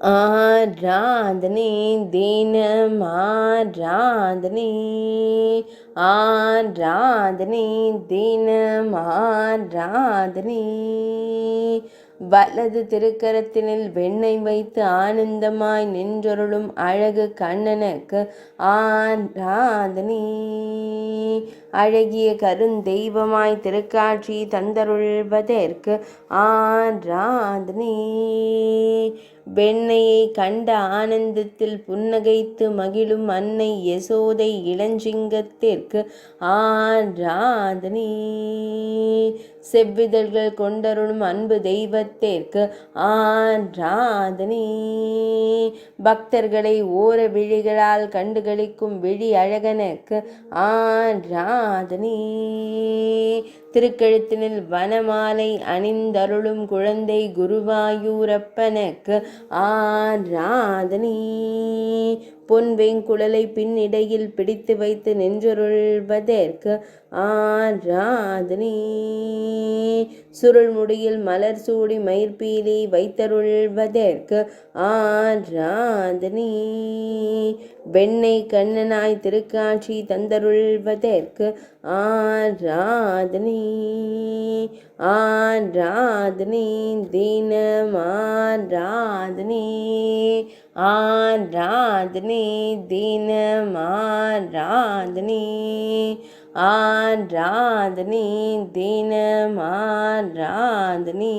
ஆராதனை தினம் ஆராதனை, ஆராதனை தினம் ஆராதனை. வலது திருக்கரத்தினில் வெண்ணெய் வைத்து ஆனந்தமாய் நின்றொருளும் அழகு கண்ணனுக்கு ஆராதனை. அழகிய கருந்தெய்வமாய் திருக்காட்சி தந்தருள்வதற்கு ஆராதனை. வெண்ணையை கண்ட ஆனந்தத்தில் புன்னகைத்து மகிழும் அன்னை யசோதை இளஞ்சிங்கத்திற்கு ஆராதனை. செவ்விதழ்கள் கொண்டருளும் அன்பு தெய்வத்திற்கு ஆராதனை. பக்தர்களை ஓர விழிகளால் கண்டுகளிக்கும் விழி அழகனுக்கு ஆராதனை. திருக்கழுத்தினில் வனமாலை அணிந்தருளும் குழந்தை குருவாயூரப்பனுக்கு ஆராதனை. பொன் வெங்குழலை பின்னிடையில் பிடித்து வைத்து நின்றொருள்வதற்கு ஆராதனை. சுருள் முடியில் மலர் சூடி மயிர்பீலி வைத்தருள்வதற்கு ஆராதனை. வெண்ணெய் கண்ணனாய் திருக்காட்சி தந்தருள்வதற்கு ஆராதனை. ஆராதனை தினம் ஆராதனை, ஆராதனை தினம் ஆராதனை, ஆராதனை தினம் ஆராதனை.